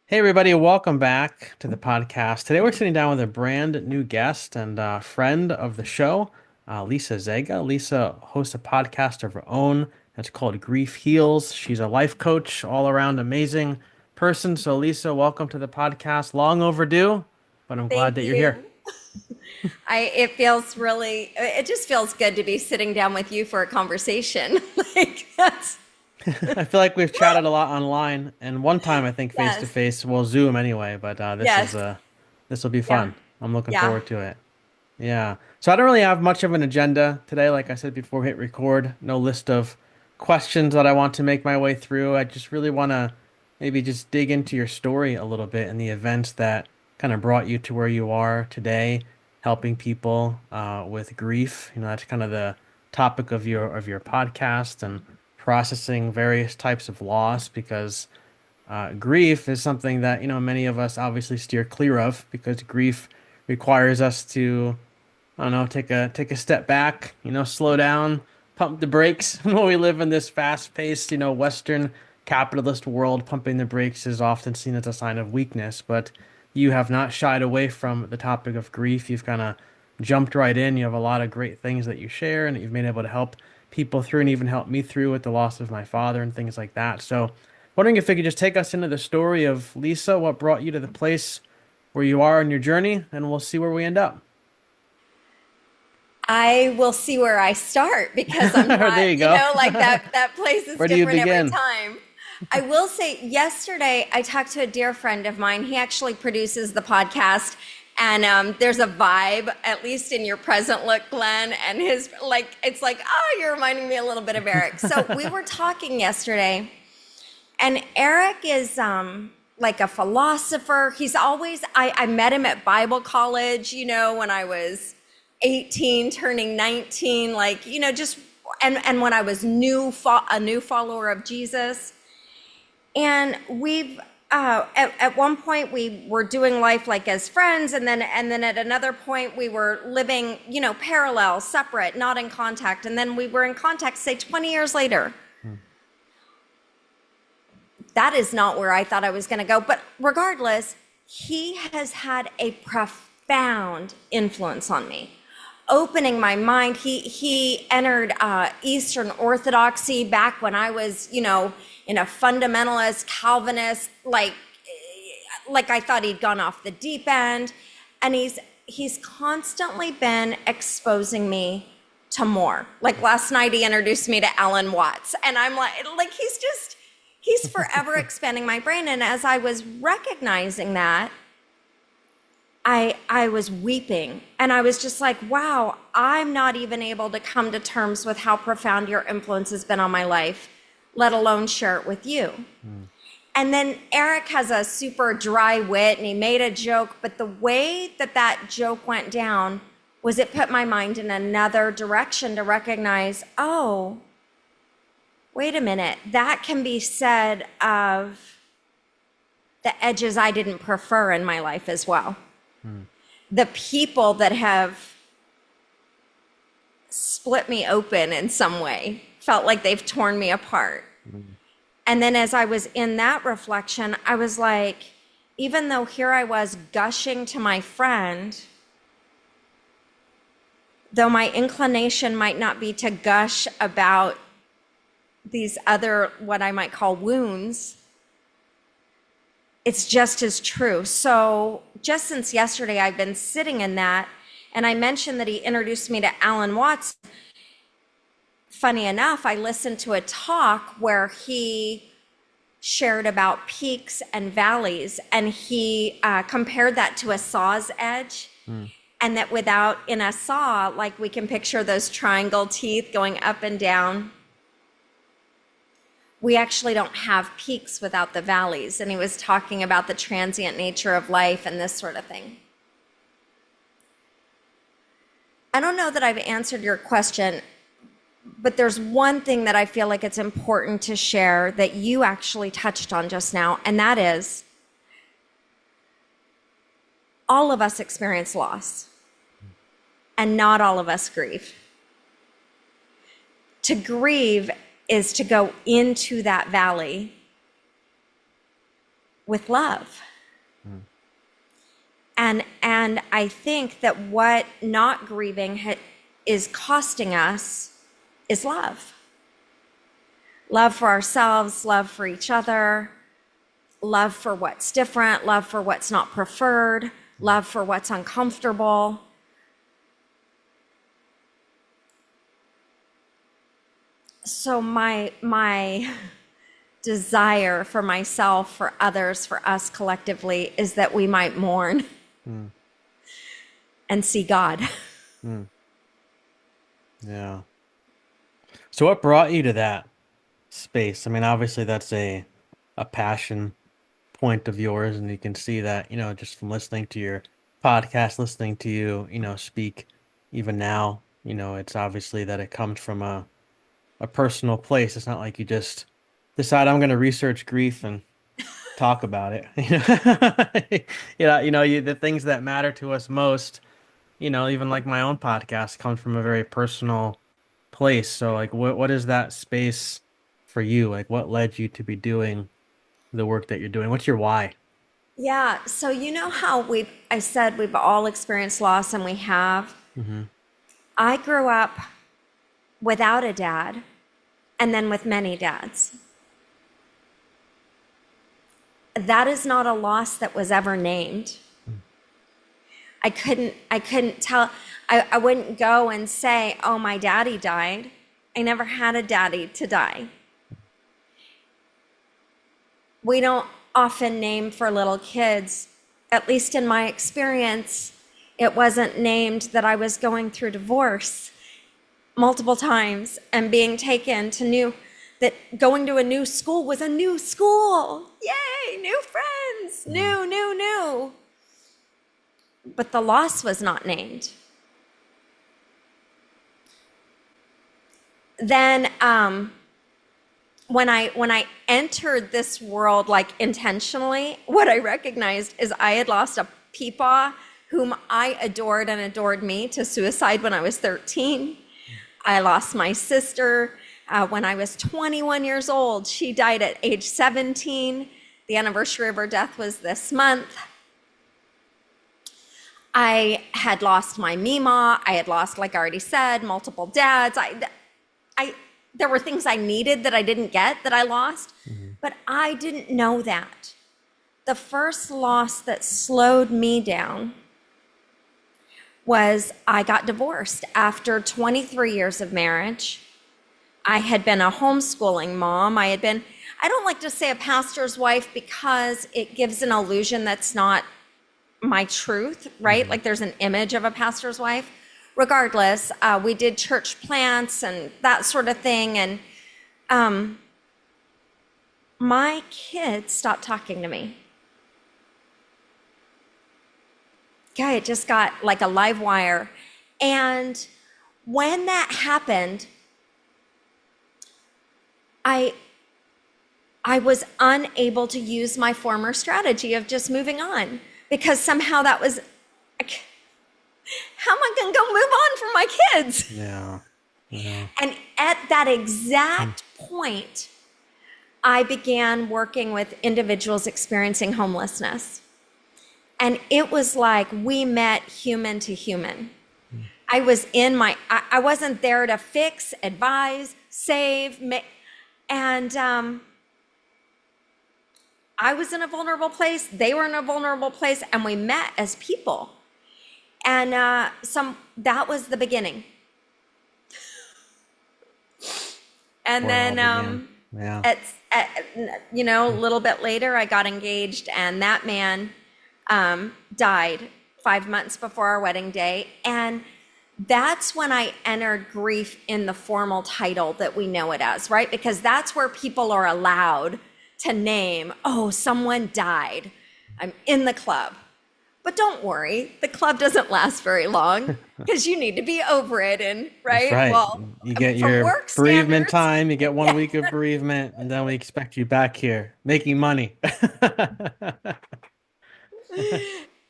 Hey everybody, welcome back to the podcast. Today we're sitting down with a brand new guest and friend of the show, Lisa Zega. Lisa hosts a podcast of her own that's called Grief Heals. She's a life coach, all around amazing person. So Lisa, welcome to the podcast. Long overdue, but I'm glad Thank that you're here. you. It feels it just feels good to be sitting down with you for a conversation. Like that's, I feel like we've chatted a lot online, and one time I think face to yes, face, well, Zoom anyway, but yes, this will be yeah, fun. I'm looking yeah. forward to it. Yeah. So I don't really have much of an agenda today. Like I said before we hit record, no list of questions that I want to make my way through. I just really want to maybe just dig into your story a little bit and the events that kind of brought you to where you are today, helping people with grief. That's kind of the topic of your podcast and processing various types of loss because grief is something that, many of us obviously steer clear of because grief requires us to, I don't know, take a step back, slow down, pump the brakes. When we live in this fast-paced, Western capitalist world, pumping the brakes is often seen as a sign of weakness, but you have not shied away from the topic of grief. You've kind of jumped right in. You have a lot of great things that you share and that you've been able to help people through and even help me through with the loss of my father and things like that. So, wondering if you could just take us into the story of Lisa, what brought you to the place where you are in your journey, and we'll see where we end up. I will see where I start because I'm There not, you go. like that place is Where do you different every begin? time. I will say yesterday I talked to a dear friend of mine. He actually produces the podcast. And there's a vibe, at least in your present look, Glenn, and his it's like, oh, you're reminding me a little bit of Eric. So we were talking yesterday, and Eric is like a philosopher. He's always, I met him at Bible college, when I was 18, turning 19, just, and when I was a new follower of Jesus. And we've, at one point we were doing life like as friends, and then at another point we were living, parallel, separate, not in contact. And then we were in contact, say 20 years later. Hmm. That is not where I thought I was going to go. But regardless, he has had a profound influence on me, opening my mind. He entered Eastern Orthodoxy back when I was, in a fundamentalist Calvinist, like I thought he'd gone off the deep end, and he's constantly been exposing me to more. Like last night, he introduced me to Alan Watts, and I'm like he's forever expanding my brain. And as I was recognizing that, I was weeping, and I was just like, wow, I'm not even able to come to terms with how profound your influence has been on my life, let alone share it with you. Hmm. And then Eric has a super dry wit, and he made a joke, but the way that joke went down was it put my mind in another direction to recognize, oh, wait a minute, that can be said of the edges I didn't prefer in my life as well. Hmm. The people that have split me open in some way, felt like they've torn me apart. Hmm. And then as I was in that reflection, I was like, even though here I was gushing to my friend, though my inclination might not be to gush about these other, what I might call wounds, it's just as true. So just since yesterday, I've been sitting in that, and I mentioned that he introduced me to Alan Watts. Funny enough, I listened to a talk where he shared about peaks and valleys, and he compared that to a saw's edge. Hmm. And that without, in a saw, like we can picture those triangle teeth going up and down, we actually don't have peaks without the valleys. And he was talking about the transient nature of life and this sort of thing. I don't know that I've answered your question, but there's one thing that I feel like it's important to share that you actually touched on just now, and that is all of us experience loss, and not all of us grieve. To grieve is to go into that valley with love. Mm. And I think that what not grieving is costing us is love. Love for ourselves, love for each other, love for what's different, love for what's not preferred, love for what's uncomfortable. So my desire for myself, for others, for us collectively is that we might mourn Mm. and see God. Mm. Yeah. So what brought you to that space? I mean, obviously that's a passion point of yours, and you can see that, just from listening to your podcast, listening to you, speak even now, it's obviously that it comes from a personal place. It's not like you just decide I'm going to research grief and talk about it. The things that matter to us most, even like my own podcast comes from a very personal place. So like what is that space for you? Like what led you to be doing the work that you're doing? What's your why? Yeah, so you know how I said we've all experienced loss and we have. Hmm. I grew up without a dad and then with many dads. That is not a loss that was ever named. I couldn't tell, I wouldn't go and say, oh, my daddy died. I never had a daddy to die. We don't often name for little kids, at least in my experience. It wasn't named that I was going through divorce multiple times and being taken to that going to a new school was a new school. Yay, new friends, Hmm. new. But the loss was not named. Then when I entered this world like intentionally, what I recognized is I had lost a peepaw whom I adored and adored me to suicide when I was 13. I lost my sister when I was 21 years old. She died at age 17. The anniversary of her death was this month. I had lost my Mima. I had lost, like I already said, multiple dads. There were things I needed that I didn't get that I lost, Hmm. but I didn't know that. The first loss that slowed me down was I got divorced after 23 years of marriage. I had been a homeschooling mom. I don't like to say a pastor's wife because it gives an illusion that's not my truth, right? Hmm. Like there's an image of a pastor's wife. Regardless, we did church plants and that sort of thing. And my kids stopped talking to me. Okay, it just got like a live wire. And when that happened, I was unable to use my former strategy of just moving on because somehow that was, how am I going to go move on from my kids? Yeah. Yeah. And at that Mm. exact point, I began working with individuals experiencing homelessness. And it was like we met human to human. Mm. I wasn't there to fix, advise, save, and I was in a vulnerable place. They were in a vulnerable place, and we met as people. And that was the beginning. And Where it all then, began. Yeah. a little bit later, I got engaged, and that man died 5 months before our wedding day. And that's when I entered grief in the formal title that we know it as, right? Because that's where people are allowed to name, oh, someone died. I'm in the club. But don't worry, the club doesn't last very long because you need to be over it. And That's right, right. well, You get from your work bereavement standards, time, you get one yeah. week of bereavement, and then we expect you back here making money.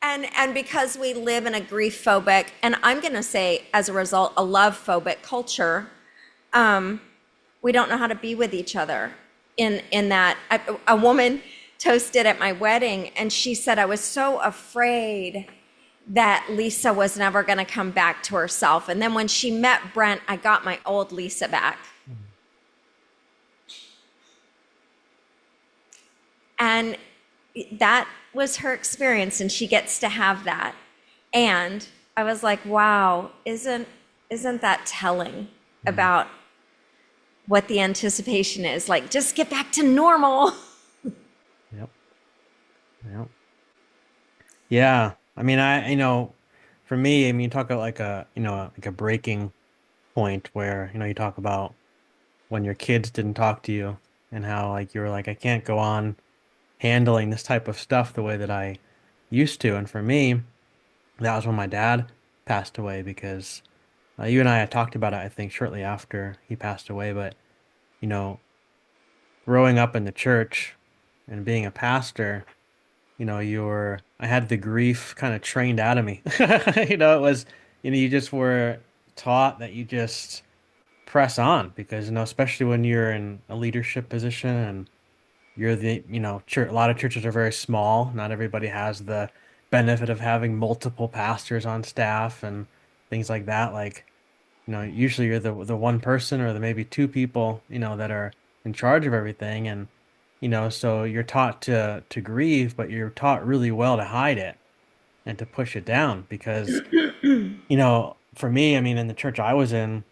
And because we live in a grief phobic, and I'm going to say as a result, a love phobic culture, we don't know how to be with each other in that a woman toasted at my wedding, and she said, I was so afraid that Lisa was never going to come back to herself. And then when she met Brent, I got my old Lisa back. And that was her experience, and she gets to have that. And I was like, wow, isn't that telling Mm. about what the anticipation is? Like, just get back to normal. Yep. Yep. Yeah. I mean, for me, I mean, talk about like like a breaking point where, you talk about when your kids didn't talk to you and how like you were like, I can't go on handling this type of stuff the way that I used to. And for me, that was when my dad passed away because you and I had talked about it, I think, shortly after he passed away. But, you know, growing up in the church and being a pastor, I had the grief kind of trained out of me. It was, you just were taught that you just press on because, especially when you're in a leadership position and you're church, a lot of churches are very small. Not everybody has the benefit of having multiple pastors on staff and things like that. Like, usually you're the one person or the maybe two people, that are in charge of everything. And, so you're taught to grieve, but you're taught really well to hide it and to push it down because, for me, I mean, in the church I was in,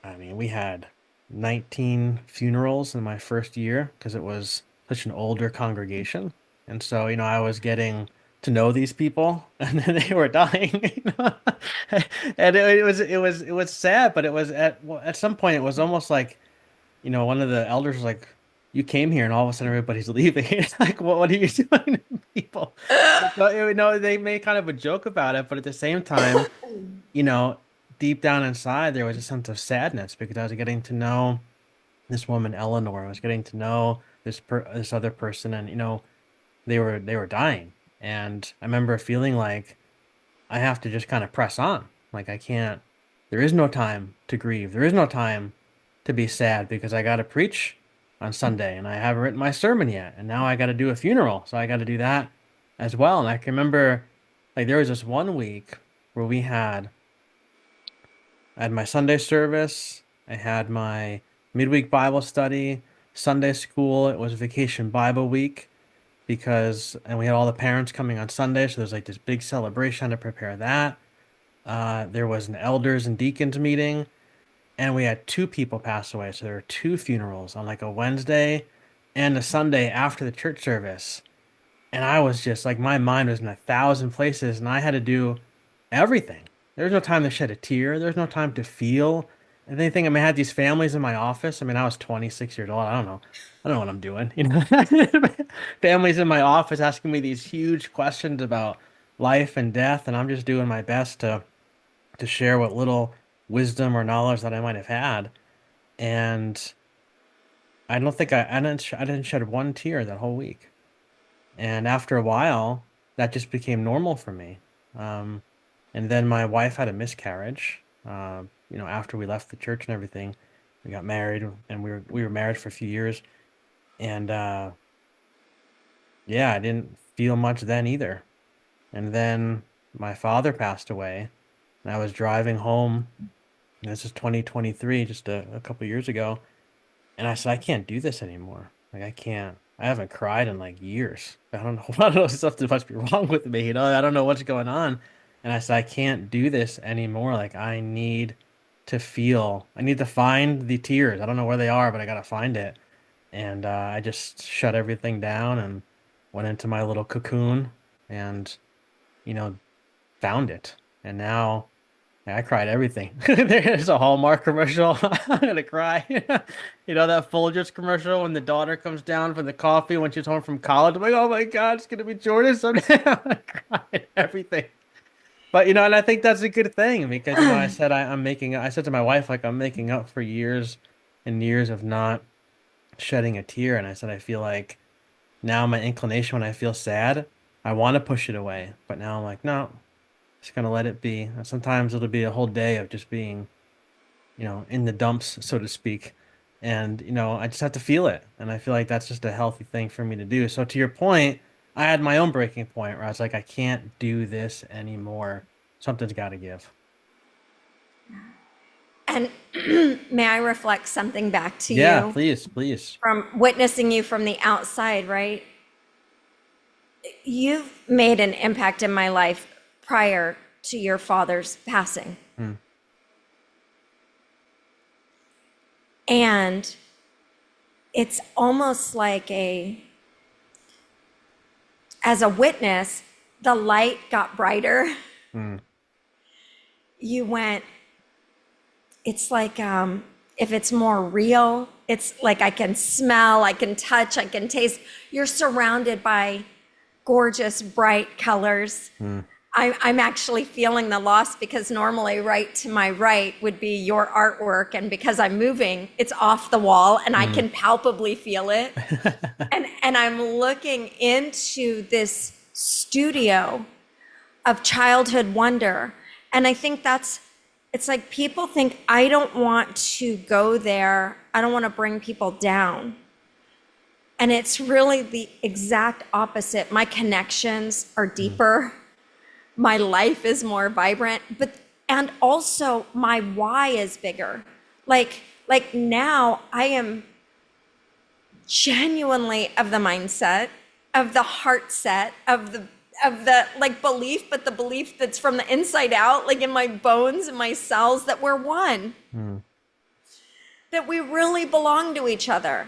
I mean, we had 19 funerals in my first year because it was such an older congregation. And so, I was getting to know these people and then they were dying, And it was sad, but it was at some point it was almost like, one of the elders was like, you came here and all of a sudden everybody's leaving. It's like, what are you doing to people? So, they made kind of a joke about it, but at the same time, you know, deep down inside, there was a sense of sadness because I was getting to know this woman, Eleanor. I was getting to know this other person, and they were dying. And I remember feeling like I have to just kind of press on. Like I can't. There is no time to grieve. There is no time to be sad because I got to preach on Sunday, and I haven't written my sermon yet, and now I got to do a funeral, so I got to do that as well. And I can remember, like there was this one week where I had my Sunday service. I had my midweek Bible study, Sunday school. It was vacation Bible week and we had all the parents coming on Sunday. So there's like this big celebration to prepare that. There was an elders and deacons meeting, and we had two people pass away. So there were two funerals on like a Wednesday and a Sunday after the church service. And I was just like, my mind was in a thousand places, and I had to do everything. There's no time to shed a tear. There's no time to feel anything. I mean, I had these families in my office. I mean, I was 26 years old. I don't know. I don't know what I'm doing. Families in my office asking me these huge questions about life and death, and I'm just doing my best to share what little wisdom or knowledge that I might have had. And I don't think I didn't shed one tear that whole week. And after a while, that just became normal for me. Um, and then my wife had a miscarriage. After we left the church and everything, we got married, and we were married for a few years. And yeah, I didn't feel much then either. And then my father passed away, and I was driving home. And this is 2023, just a couple years ago. And I said, I can't do this anymore. Like I can't. I haven't cried in like years. I don't know. I don't know. Something must be wrong with me. I don't know what's going on. And I said, I can't do this anymore. Like I need to feel. I need to find the tears. I don't know where they are, but I gotta find it. And I just shut everything down and went into my little cocoon and you know found it. And now. I cried everything. There's a Hallmark commercial. I'm gonna cry. That Folgers commercial when the daughter comes down for the coffee when she's home from college. I'm like, oh my God, it's gonna be Jordan someday. I'm gonna cry at everything. But and I think that's a good thing because I said I said to my wife like I'm making up for years and years of not shedding a tear, and I said I feel like now my inclination when I feel sad, I want to push it away, but now I'm like, no, just gonna let it be. And sometimes it'll be a whole day of just being, in the dumps, so to speak. And, I just have to feel it. And I feel like that's just a healthy thing for me to do. So to your point, I had my own breaking point where I was like, I can't do this anymore. Something's got to give. And may I reflect something back to Yeah, you please, please. from witnessing you from the outside, right? You've made an impact in my life prior to your father's passing. Mm, And it's almost like as a witness, the light got brighter. mm, You went, it's like, if it's more real, it's like I can smell, I can touch, I can taste. You're surrounded by gorgeous, bright colors. mm, I'm actually feeling the loss because normally right to my right would be your artwork. And because I'm moving, it's off the wall and I mm. can palpably feel it. And I'm looking into this studio of childhood wonder. And I think it's like people think I don't want to go there. I don't want to bring people down. And it's really the exact opposite. My connections are Mm. deeper. My life is more vibrant, and also my why is bigger. Like now I am genuinely of the mindset, of the heart set, of the like belief, but the belief that's from the inside out, like in my bones and my cells, that we're one, Mm. that we really belong to each other.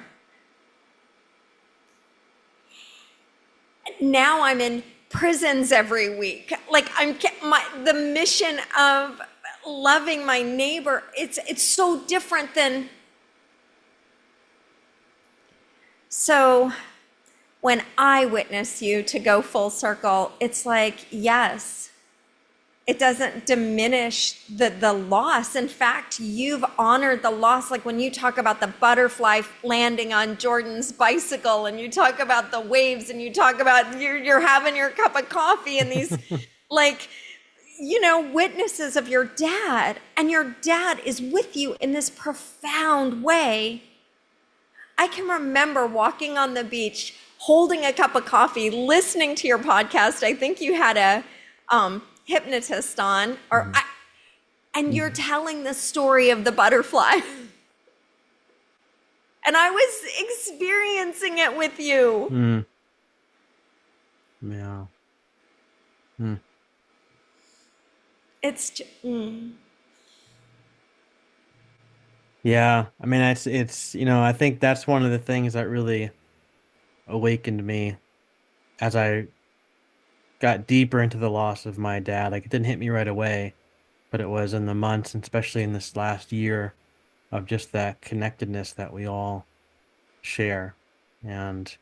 Now I'm in prisons every week. Like the mission of loving my neighbor, it's so different than. So when I witness you to go full circle, it's like, yes, it doesn't diminish the loss. In fact, you've honored the loss. Like when you talk about the butterfly landing on Jordan's bicycle, and you talk about the waves, and you talk about you're having your cup of coffee, and these like, witnesses of your dad, and your dad is with you in this profound way. I can remember walking on the beach, holding a cup of coffee, listening to your podcast. I think you had a hypnotist on, Mhm. and you're telling the story of the butterfly. And I was experiencing it with you. Mm. Yeah. Mm. Mm. Yeah. I mean, I think that's one of the things that really awakened me as I got deeper into the loss of my dad. Like it didn't hit me right away, but it was in the months, and especially in this last year of just that connectedness that we all share. And,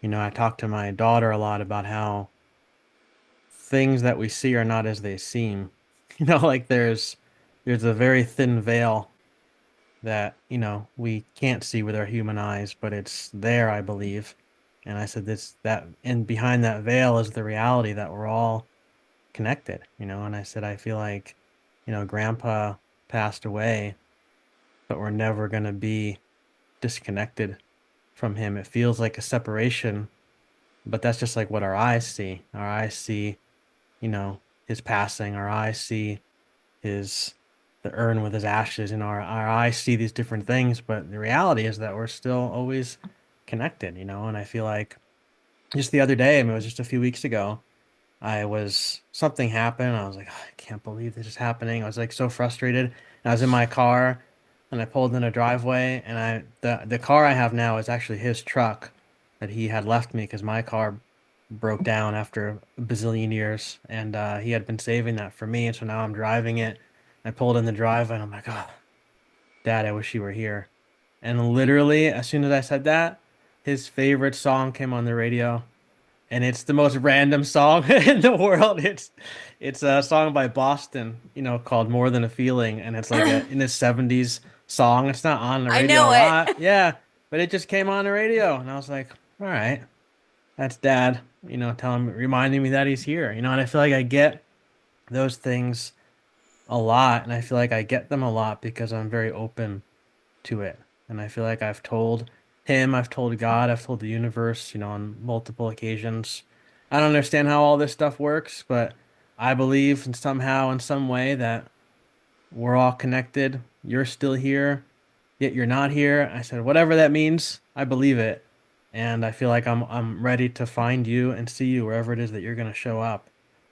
I talk to my daughter a lot about how things that we see are not as they seem. Like there's a very thin veil that, we can't see with our human eyes, but it's there, I believe. And I said and behind that veil is the reality that we're all connected, and I said, I feel like, grandpa passed away, but we're never going to be disconnected from him. It feels like a separation, but that's just like what our eyes see. Our eyes see, his passing. Our eyes see his the urn with his ashes, and our eyes see these different things, but the reality is that we're still always connected, and I feel like just the other day, I mean, it was just a few weeks ago, something happened. I was like, "Oh, I can't believe this is happening." I was like so frustrated. And I was in my car and I pulled in a driveway, and the car I have now is actually his truck that he had left me because my car broke down after a bazillion years, and he had been saving that for me, and so now I'm driving it. I pulled in the driveway and I'm like, "Oh, Dad, I wish you were here." And literally, as soon as I said that, his favorite song came on the radio, and it's the most random song in the world. It's a song by Boston, called "More Than a Feeling," and it's like in his 70s song. It's not on the I radio a know it. lot, yeah, but it just came on the radio, and I was like, all right, that's Dad, reminding me that he's here, and I feel like I get those things a lot, and I feel like I get them a lot because I'm very open to it. And I feel like I've told him, I've told God, I've told the universe, on multiple occasions. I don't understand how all this stuff works, but I believe in somehow, in some way, that we're all connected. You're still here, yet you're not here. I said, whatever that means, I believe it. And I feel like I'm ready to find you and see you wherever it is that you're going to show up.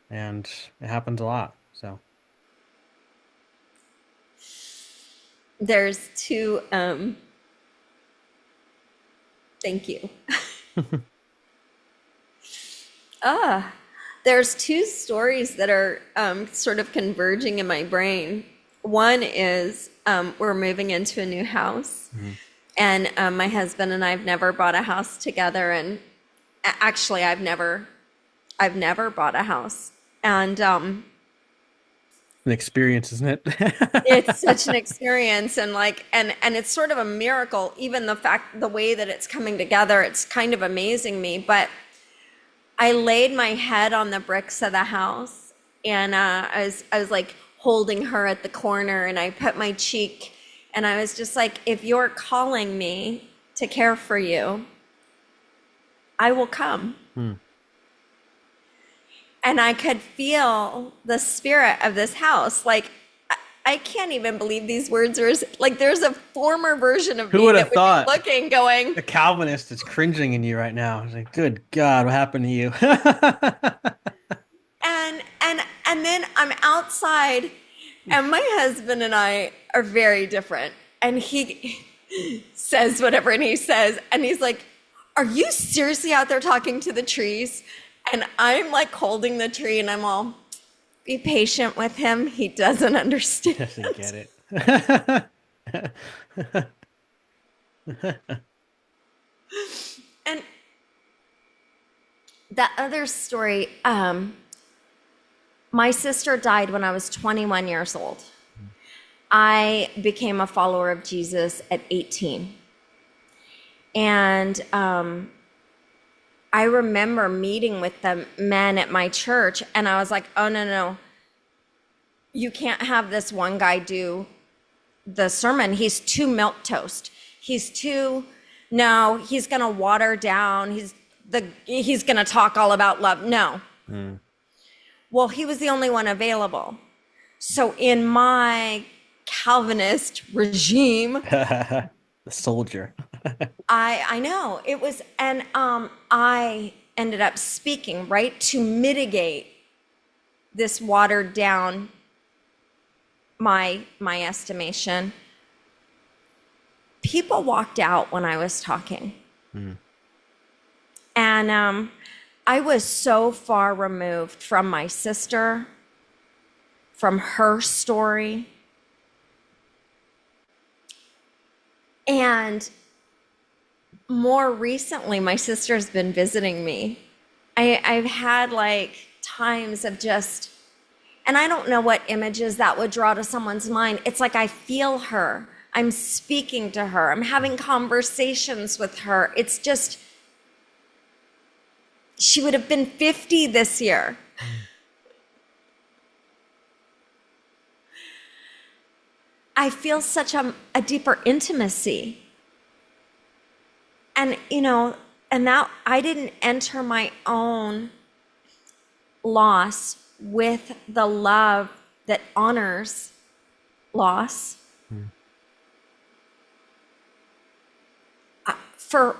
And it happens a lot. So, There's two, thank you. Ah, there's two stories that are sort of converging in my brain. One is we're moving into a new house, mhm. and my husband and I've never bought a house together, and actually, I've never bought a house, and An experience, isn't it? it's such an experience, and and it's sort of a miracle. Even the way that it's coming together, it's kind of amazing me, but. I laid my head on the bricks of the house, and I was like holding her at the corner, and I put my cheek, and I was just like, if you're calling me to care for you, I will come. Hmm. And I could feel the spirit of this house. Like I can't even believe these words are like there's a former version of Who me would that have would be thought? looking, going, The Calvinist is cringing in you right now. He's like, good God, what happened to you? and then I'm outside, and my husband and I are very different. And he says whatever, and he says, and he's like, "Are you seriously out there talking to the trees?" And I'm like holding the tree, and I'm all, "Be patient with him. He doesn't understand." Doesn't get it. And that other story, my sister died when I was 21 years old. I became a follower of Jesus at 18. And I remember meeting with the men at my church, and I was like, oh, no, no, you can't have this one guy do the sermon. He's too milk toast. He's too, no, he's going to water down. He's going to talk all about love. No. Mm. Well, he was the only one available. So in my Calvinist regime, The soldier. I know it was, and I ended up speaking, right, to mitigate this watered down my estimation. People walked out when I was talking. Mm. And I was so far removed from my sister, from her story. And more recently, my sister's been visiting me. I've had like times of just, and I don't know what images that would draw to someone's mind. It's like I feel her. I'm speaking to her. I'm having conversations with her. It's just, she would have been 50 this year. I feel such a deeper intimacy. And, and that I didn't enter my own loss with the love that honors loss. Mm.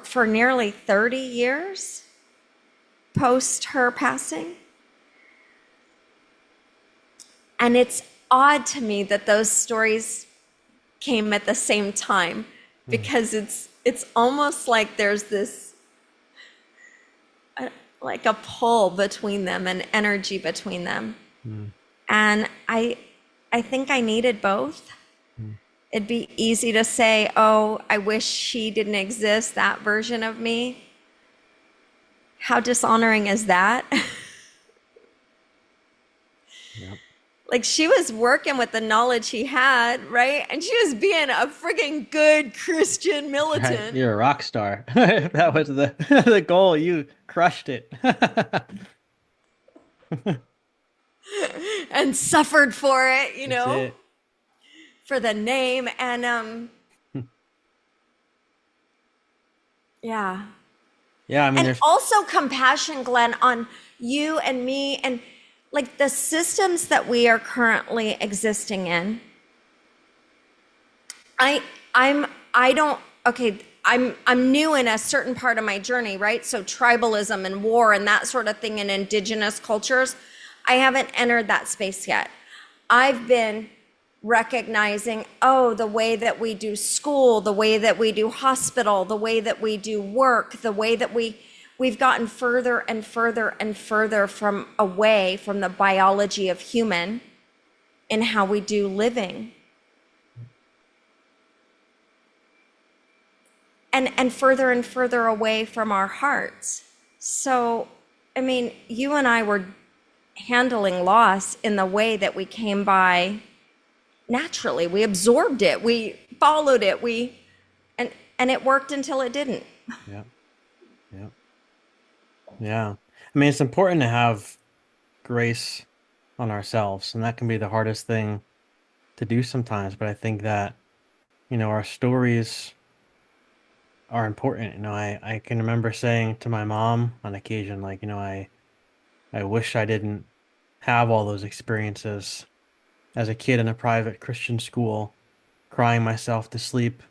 For nearly 30 years post her passing. And it's odd to me that those stories came at the same time, because it's almost like there's this like a pull between them, an energy between them. Mm. And I think I needed both. Mm. It'd be easy to say, oh, I wish she didn't exist, that version of me. How dishonoring is that? Yep. Like, she was working with the knowledge he had, right? And she was being a friggin' good Christian Right. militant You're a rock star. If that was the the goal, you crushed it. and suffered for it, That's it. for the name. And Yeah. Yeah, I mean, And there's, also compassion, Glenn, on you and me and like the systems that we are currently existing in. I I'm I don't okay, I'm new in a certain part of my journey, right? So tribalism and war and that sort of thing in indigenous cultures, I haven't entered that space yet. I've been recognizing, oh, the way that we do school, the way that we do hospital, the way that we do work, the way that we've gotten further and further and further from away from the biology of human in how we do living. And further and further away from our hearts. So, I mean, you and I were handling loss in the way that we came by naturally. We absorbed it, we followed it, and it worked until it didn't. yeah, yeah, yeah. I mean, it's important to have grace on ourselves, and that can be the hardest thing to do sometimes. But I think that, our stories are important. I can remember saying to my mom on occasion, like, I wish I didn't have all those experiences as a kid in a private Christian school, crying myself to sleep,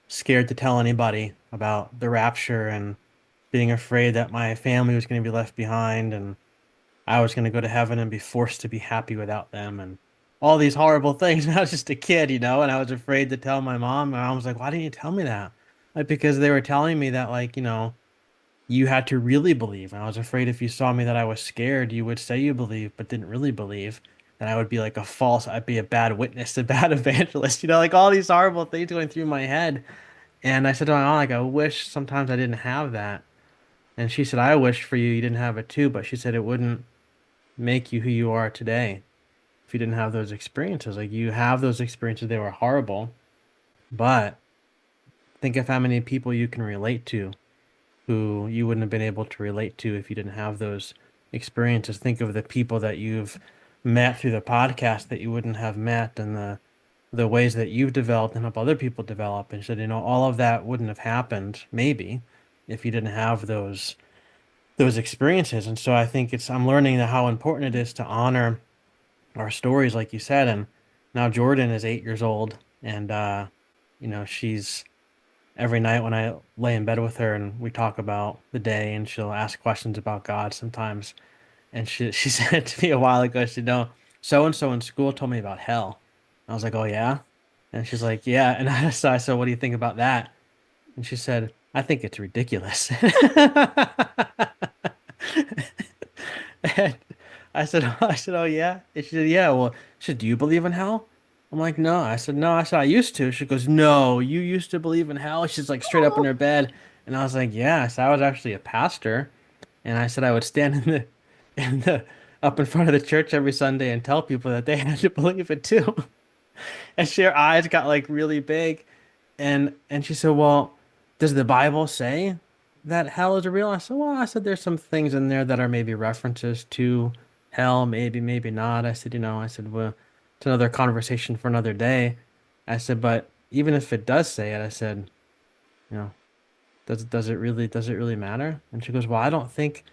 scared to tell anybody about the rapture and being afraid that my family was going to be left behind and I was going to go to heaven and be forced to be happy without them and all these horrible things. And I was just a kid, and I was afraid to tell my mom. My mom was like, "Why didn't you tell me that?" Like, because they were telling me that, like, you had to really believe. And I was afraid if you saw me that I was scared, you would say you believe, but didn't really believe. Then I would be like I'd be a bad witness, a bad evangelist, like all these horrible things going through my head. And I said to my mom, like, I wish sometimes I didn't have that. And she said, I wish for you didn't have it too, but she said it wouldn't make you who you are today if you didn't have those experiences. Like you have those experiences, they were horrible, but think of how many people you can relate to who you wouldn't have been able to relate to if you didn't have those experiences. Think of the people that you've met through the podcast that you wouldn't have met and the ways that you've developed and help other people develop. And said, all of that wouldn't have happened maybe if you didn't have those experiences. And so I think I'm learning that how important it is to honor our stories, like you said. And now Jordan is 8 years old, and she's every night when I lay in bed with her and we talk about the day, and she'll ask questions about God sometimes. And she said to me a while ago, she said, "No, so and so in school told me about hell." I was like, "Oh yeah," and she's like, "Yeah." And so I said, "What do you think about that?" And she said, "I think it's ridiculous." And I said, "Oh yeah." And she said, "Yeah." Well, she said, "Do you believe in hell?" I'm like, "No." I said, "No." I said, "I used to." She goes, "No, you used to believe in hell." She's like straight up in her bed, and I was like, "Yeah." I said, "I was actually a pastor," and I said I would stand in the up in front of the church every Sunday and tell people that they had to believe it too. And her eyes got like really big, and she said, "Well, does the Bible say that hell is real?" I said, "Well, I said there's some things in there that are maybe references to hell, maybe, maybe not." I said, I said, "Well, it's another conversation for another day." I said, "But even if it does say it," I said, you know, does it really matter?" And she goes, "Well, I don't think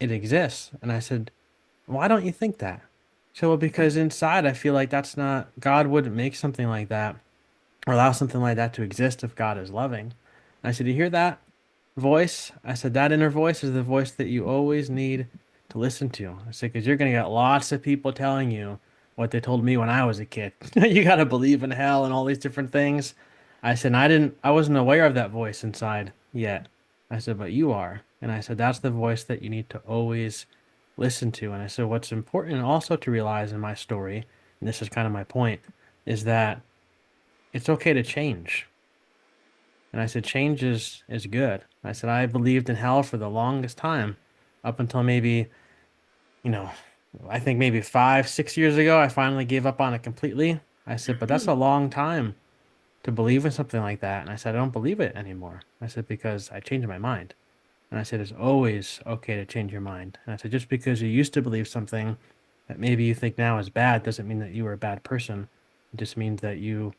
it exists." And I said, "Why don't you think that?" She said, "Well, because inside I feel like that's not God wouldn't make something like that or allow something like that to exist if God is loving." And I said, "You hear that voice?" I said, "That inner voice is the voice that you always need to listen to." I said, "Because you're going to get lots of people telling you what they told me when I was a kid. You got to believe in hell and all these different things." I said, I wasn't aware of that voice inside yet." I said, "But you are." And I said, "That's the voice that you need to always listen to." And I said, "What's important also to realize in my story, and this is kind of my point, is that it's okay to change." And I said, "Change is good." I said, "I believed in hell for the longest time, up until maybe, you know, I think maybe 5, 6 years ago, I finally gave up on it completely." I said, "But that's a long time to believe in something like that." And I said, "I don't believe it anymore." I said, "Because I changed my mind." And I said, "It's always okay to change your mind." And I said, "Just because you used to believe something that maybe you think now is bad doesn't mean that you were a bad person. It just means that you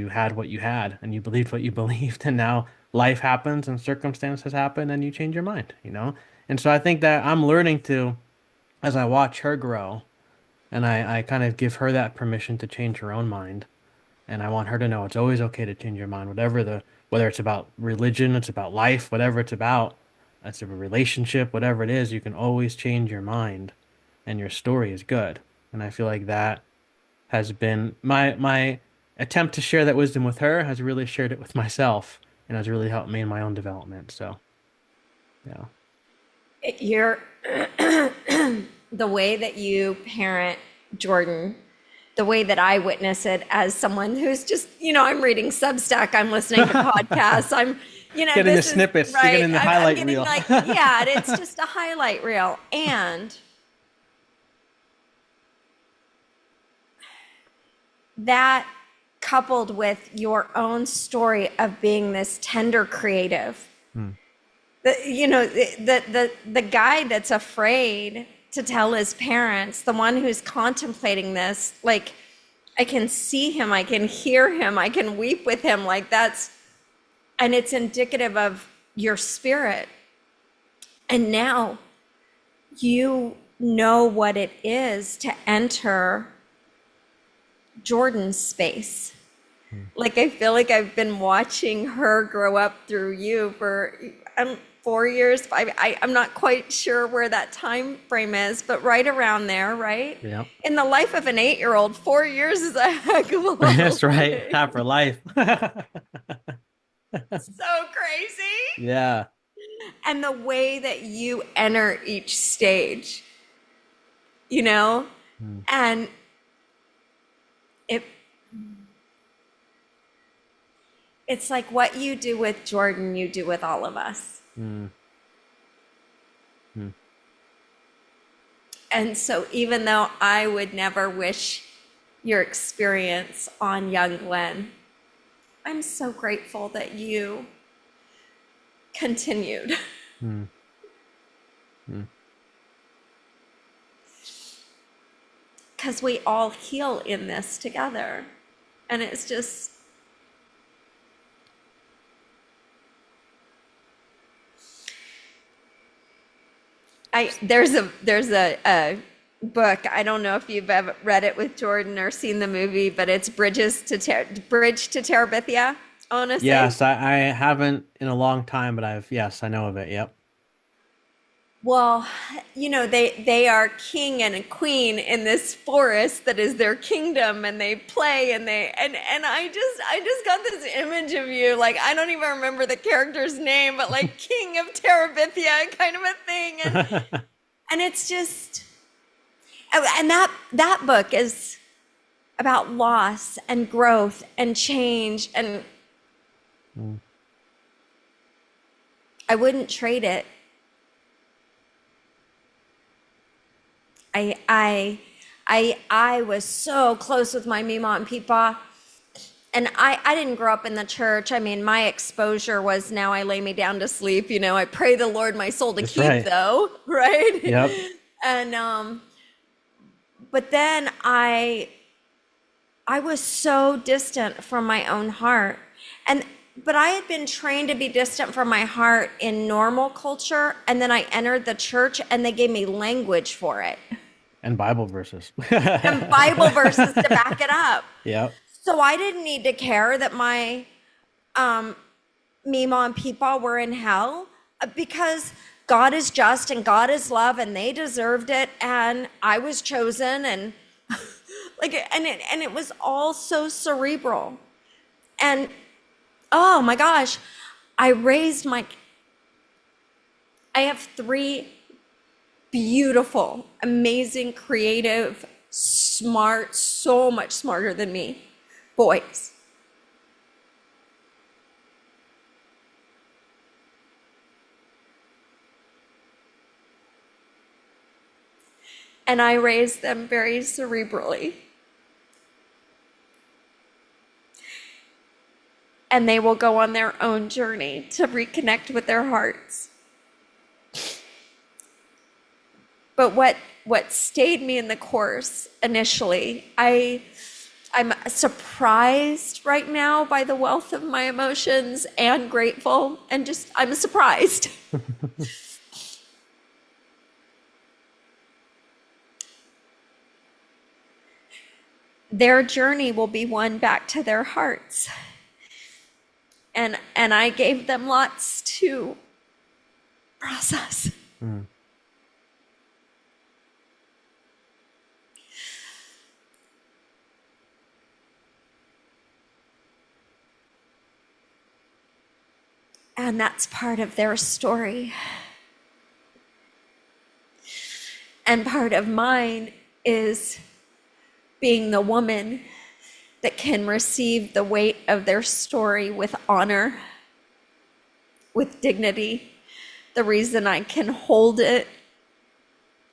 had what you had and you believed what you believed, and now life happens and circumstances happen and you change your mind, you know? And so I think that I'm learning to, as I watch her grow, and I kind of give her that permission to change her own mind. And I want her to know it's always okay to change your mind, whether it's about religion, it's about life, whatever it's about, it's a relationship, whatever it is, you can always change your mind and your story is good. And I feel like that has been my attempt to share that wisdom with her has really shared it with myself and has really helped me in my own development. So, yeah. You're the way that you parent Jordan, the way that I witness it as someone who's just, I'm reading Substack, I'm listening to podcasts, Getting the this is snippets, you're right. getting the I'm highlight getting reel. like, yeah, it's just a highlight reel. And that coupled with your own story of being this tender creative, Hmm. the guy that's afraid to tell his parents, the one who's contemplating this, like I can see him, I can hear him, I can weep with him, like and it's indicative of your spirit. And now you know what it is to enter Jordan's space. Hmm. Like I feel like I've been watching her grow up through you for 4 years. I'm not quite sure where that time frame is, but right around there, right? Yeah. In the life of an 8-year-old, 4 years is a heck of a long That's right. way. Half for life. So crazy. Yeah. And the way that you enter each stage, you know, Hmm. and it it's like what you do with Jordan, you do with all of us. Hmm. Hmm. And so even though I would never wish your experience on young Glenn, I'm so grateful that you continued. Hmm. Hmm. Because we all heal in this together. And it's just, there's a book. I don't know if you've ever read it with Jordan or seen the movie, but it's Bridge to Terabithia. Honestly, Yes, I haven't in a long time, but yes, I know of it. Yep. well, they are king and a queen in this forest that is their kingdom, and they play and I just got this image of you, like I don't even remember the character's name, but like King of Terabithia kind of a thing, and it's just, and that book is about loss and growth and change, and Hmm. I wouldn't trade it. I was so close with my Mima and Peepaw, and I didn't grow up in the church. I mean, my exposure was now I lay me down to sleep. I pray the Lord my soul to That's keep, right. though, right? Yep. And but then I was so distant from my own heart, and but I had been trained to be distant from my heart in normal culture, and then I entered the church, and they gave me language for it And Bible verses. and Bible verses to back it up. Yep. So I didn't need to care that my Mima and Peepaw were in hell, because God is just and God is love and they deserved it, and I was chosen, and it was all so cerebral. And oh my gosh, I raised my I have 3 beautiful, amazing, creative, smart, so much smarter than me boys. And I raised them very cerebrally. And they will go on their own journey to reconnect with their hearts. But what stayed me in the course initially, I I'm surprised right now by the wealth of my emotions and grateful and just I'm surprised. Their journey will be one back to their hearts. And I gave them lots to process. Mm. And that's part of their story. And part of mine is being the woman that can receive the weight of their story with honor, with dignity. The reason I can hold it,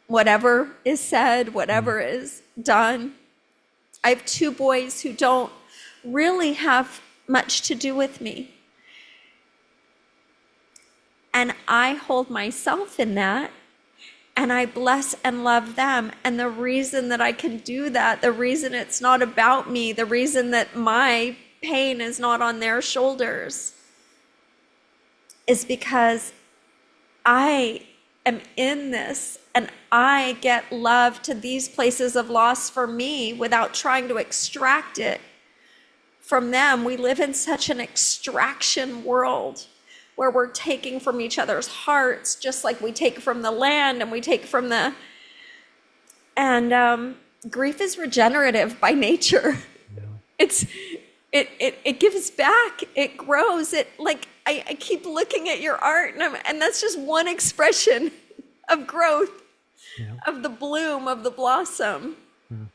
whatever is said, Mm. whatever is done. I have two boys who don't really have much to do with me. And I hold myself in that, and I bless and love them. And the reason that I can do that, the reason it's not about me, the reason that my pain is not on their shoulders is because I am in this and I get love to these places of loss for me without trying to extract it from them. We live in such an extraction world where we're taking from each other's hearts, just like we take from the land and we take from the. And grief is regenerative by nature. Yeah. It's it gives back. It grows. It like I keep looking at your art, and that's just one expression of growth, Yeah. of the bloom, of the blossom. Mm.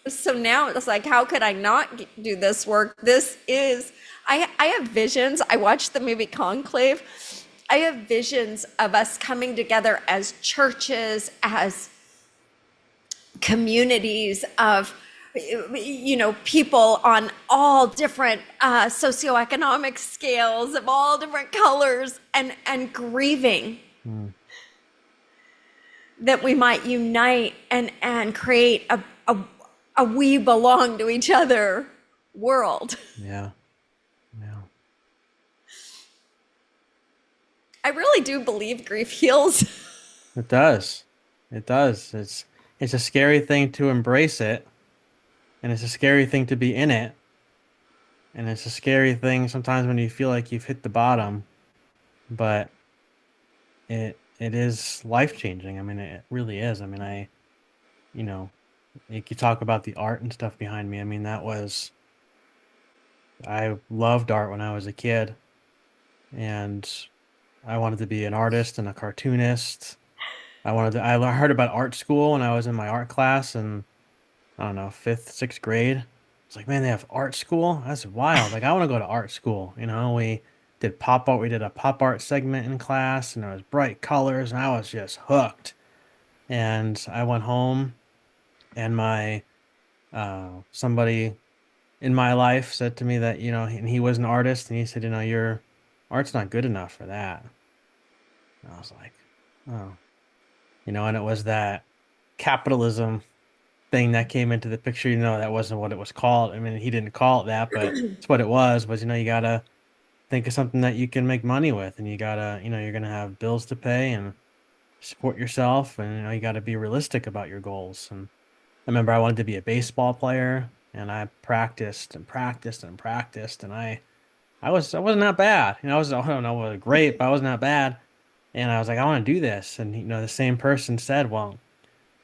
So now it's like, how could I not do this work? This is, I have visions. I watched the movie Conclave. I have visions of us coming together as churches, as communities of, people on all different socioeconomic scales, of all different colors, and grieving Mm. that we might unite and create a we belong to each other world. Yeah. Yeah. I really do believe grief heals. It does. It does. It's a scary thing to embrace it, and it's a scary thing to be in it, and it's a scary thing sometimes when you feel like you've hit the bottom, but it is life changing. I mean, it really is. I mean, you know, like you talk about the art and stuff behind me. I mean, I loved art when I was a kid, and I wanted to be an artist and a cartoonist. I heard about art school when I was in my art class and I don't know, fifth, sixth grade. It's like, man, they have art school? That's wild. Like, I want to go to art school. We did a pop art segment in class, and there was bright colors, and I was just hooked. And I went home, and somebody in my life said to me that, and he was an artist, and he said, your art's not good enough for that. And I was like, oh, and it was that capitalism thing that came into the picture, that wasn't what it was called. I mean, he didn't call it that, but it's what it was, you gotta think of something that you can make money with, and you gotta, you're gonna have bills to pay and support yourself, and, you gotta be realistic about your goals. And I remember I wanted to be a baseball player, and I practiced and practiced and practiced, and I wasn't that bad. I don't know, I was great, but I wasn't that bad. And I was like, I want to do this. And, the same person said, well,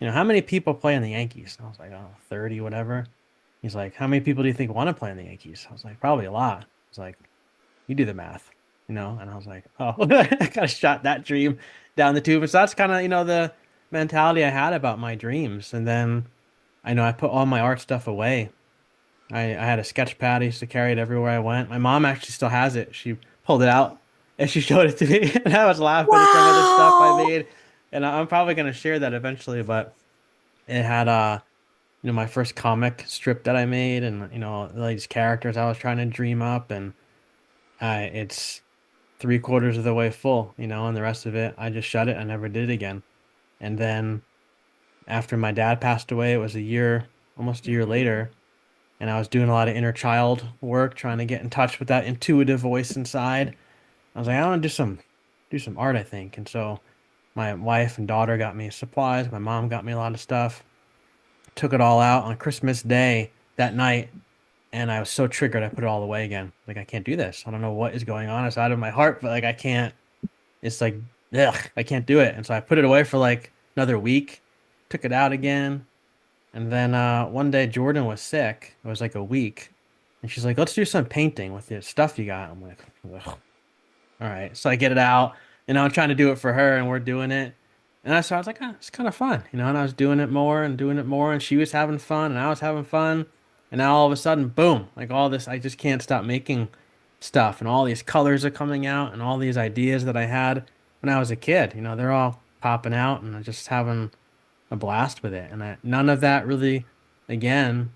how many people play in the Yankees? And I was like, oh, 30, whatever. He's like, how many people do you think want to play in the Yankees? I was like, probably a lot. He's like, you do the math, And I was like, oh, I kind of shot that dream down the tube. And so that's kind of, the mentality I had about my dreams. And then I put all my art stuff away. I had a sketch pad. I used to carry it everywhere I went. My mom actually still has it. She pulled it out and she showed it to me. And I was laughing at some of the stuff I Wow. made. And I'm probably going to share that eventually, but it had my first comic strip that I made, and like these characters I was trying to dream up, and it's three-quarters of the way full, and the rest of it I just shut it. I never did it again. And then after my dad passed away, it was a year almost a year later, and I was doing a lot of inner child work, trying to get in touch with that intuitive voice inside. I was like, I want to do some art, I think. And so my wife and daughter got me supplies. My mom got me a lot of stuff. Took it all out on Christmas Day that night, and I was so triggered, I put it all away again. Like, I can't do this. I don't know what is going on. It's out of my heart, but like I can't. It's like, ugh, I can't do it. And so I put it away for like another week. Took it out again. And then one day Jordan was sick. It was like a week. And she's like, let's do some painting with the stuff you got. I'm like, ugh. All right. So I get it out. I'm trying to do it for her and we're doing it. And I was like, oh, it's kind of fun, and I was doing it more and doing it more. And she was having fun and I was having fun. And now all of a sudden, boom, like all this, I just can't stop making stuff. And all these colors are coming out and all these ideas that I had when I was a kid, they're all popping out and I'm just having a blast with it. And none of that really, again,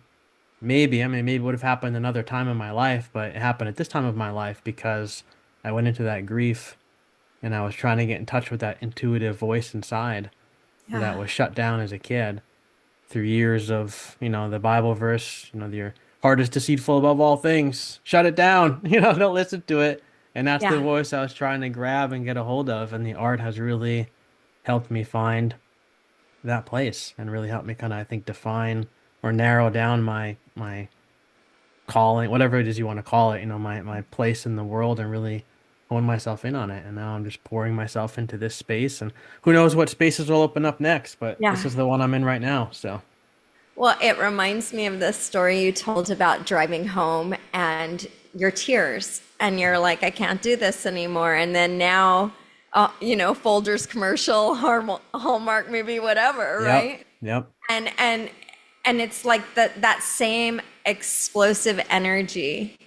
maybe it would have happened another time in my life, but it happened at this time of my life because I went into that grief and I was trying to get in touch with that intuitive voice inside that Yeah. was shut down as a kid through years of, the Bible verse, your heart is deceitful above all things. Shut it down. Don't listen to it. And that's the Yeah. voice I was trying to grab and get a hold of. And the art has really helped me find that place and really helped me kind of, I think, define or narrow down my calling, whatever it is you want to call it, my place in the world and really hone myself in on it. And now I'm just pouring myself into this space and who knows what spaces will open up next, but this Yeah. is the one I'm in right now. So, Well, it reminds me of the story you told about driving home and your tears, and you're like, I can't do this anymore. And then now, Folgers commercial, Hallmark movie, whatever, yep, right? yep. And and and it's like that same explosive energy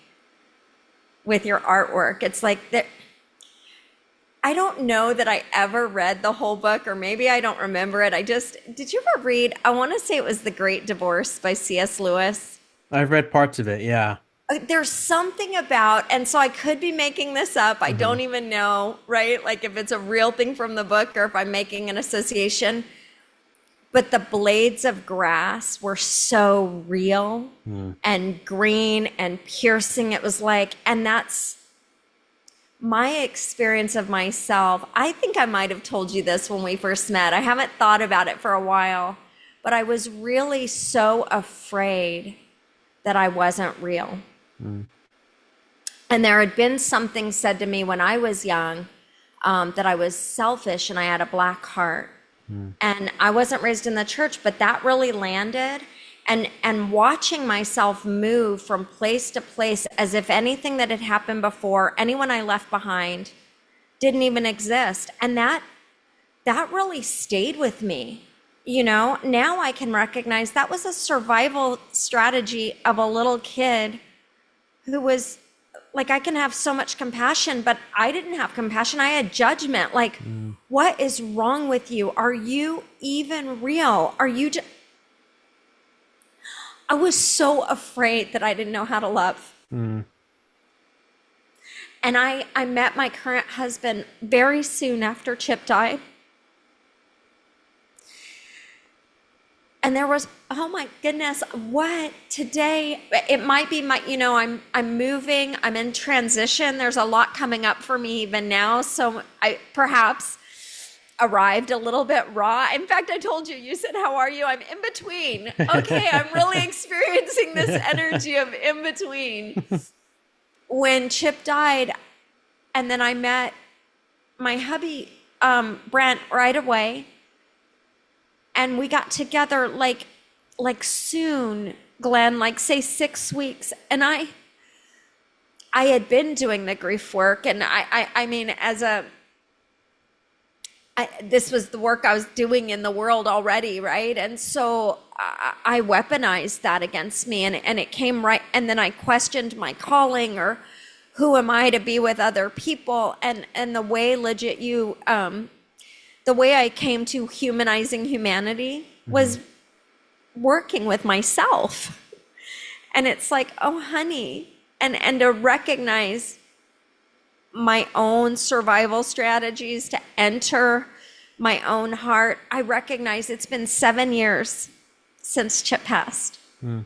with your artwork. It's like that. I don't know that I ever read the whole book, or maybe I don't remember it. Did you ever read? I want to say it was The Great Divorce by C.S. Lewis. I've read parts of it. Yeah. There's something about, and so I could be making this up. I Hmm. don't even know, right? Like if it's a real thing from the book or if I'm making an association. But the blades of grass were so real Hmm. and green and piercing. It was like, and that's my experience of myself. I think I might have told you this when we first met. I haven't thought about it for a while, but I was really so afraid that I wasn't real. Hmm. And there had been something said to me when I was young, that I was selfish and I had a black heart. Hmm. And I wasn't raised in the church, but that really landed. And watching myself move from place to place as if anything that had happened before, anyone I left behind, didn't even exist. And that really stayed with me. Now I can recognize that was a survival strategy of a little kid who was like, I can have so much compassion, but I didn't have compassion. I had judgment. Like, Hmm. what is wrong with you? Are you even real? Are you just. I was so afraid that I didn't know how to love. Hmm. And I met my current husband very soon after Chip died. And there was, oh my goodness, what today? It might be I'm moving, I'm in transition. There's a lot coming up for me even now. So I perhaps arrived a little bit raw. In fact, I told you, you said, how are you? I'm in between. Okay, I'm really experiencing this energy of in between. When Chip died, and then I met my hubby, Brent, right away. And we got together like soon, Glenn, like say 6 weeks. And I had been doing the grief work, and I mean, this was the work I was doing in the world already, right? And so I weaponized that against me, and it came right. And then I questioned my calling, or who am I to be with other people? And the way the way I came to humanizing humanity Hmm. was working with myself. And it's like, oh, honey, and to recognize my own survival strategies to enter my own heart. I recognize it's been 7 years since Chip passed. Mm,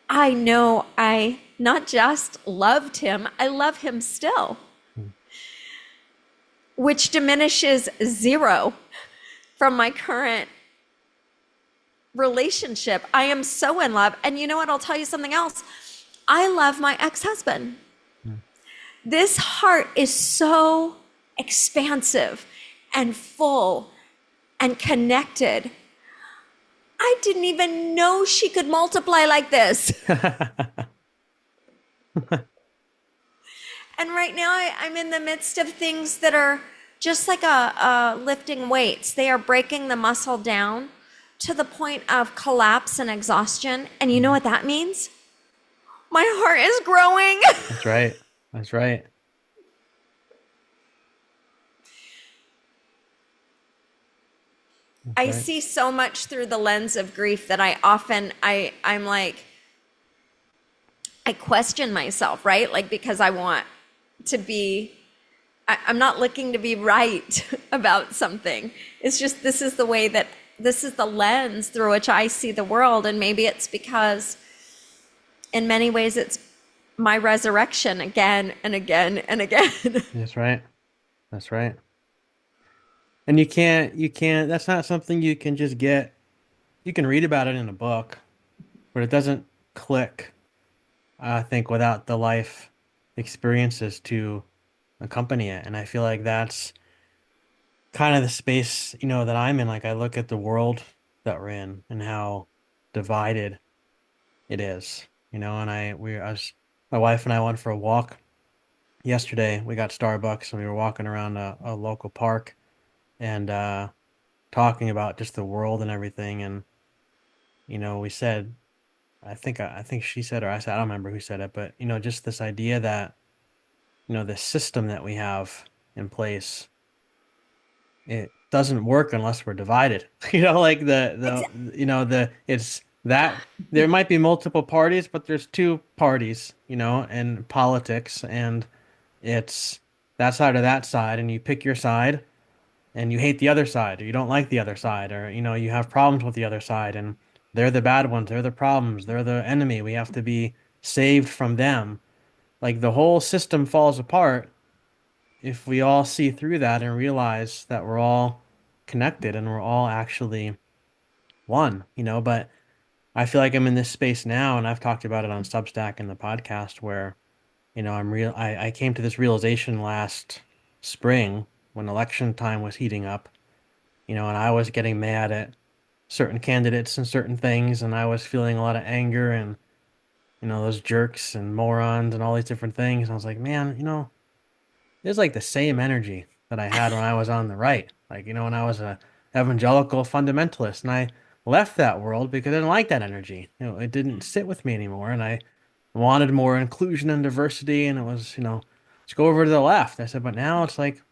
I know I not just loved him, I love him still, mm. which diminishes zero from my current relationship. I am so in love. And you know what? I'll tell you something else. I love my ex husband. Mm. This heart is so expansive and full and connected. I didn't even know she could multiply like this. And right now, I'm in the midst of things that are just like a lifting weights. They are breaking the muscle down to the point of collapse and exhaustion. And you know Mm. what that means? My heart is growing. That's right. That's right. That's I right. see so much through the lens of grief that I'm like, I question myself, right? Like, because I want to be, I'm not looking to be right about something. It's just, this is the way that, this is the lens through which I see the world. And maybe it's because in many ways it's my resurrection again and again and again. That's right. That's right. And you can't, that's not something you can just get. You can read about it in a book, but it doesn't click, I think, without the life experiences to accompany it. And I feel like that's kind of the space, that I'm in. Like I look at the world that we're in and how divided it is, and my wife and I went for a walk yesterday. We got Starbucks and we were walking around a local park and talking about just the world and everything. And, we said, I think she said, or I said, I don't remember who said it, but, just this idea that, the system that we have in place, it doesn't work unless we're divided. Like it's that there might be multiple parties, but there's two parties, in politics, and it's that side or that side, and you pick your side, and you hate the other side, or you don't like the other side, or you have problems with the other side, and they're the bad ones, they're the problems, they're the enemy. We have to be saved from them. Like the whole system falls apart if we all see through that and realize that we're all connected and we're all actually one, but I feel like I'm in this space now and I've talked about it on Substack in the podcast where, I came to this realization last spring when election time was heating up, and I was getting mad at certain candidates and certain things and I was feeling a lot of anger and, those jerks and morons and all these different things. And I was like, man, it's like the same energy that I had when I was on the right. Like, when I was a evangelical fundamentalist and I left that world because I didn't like that energy. It didn't sit with me anymore. And I wanted more inclusion and diversity. And it was, let's go over to the left. I said, but now it's like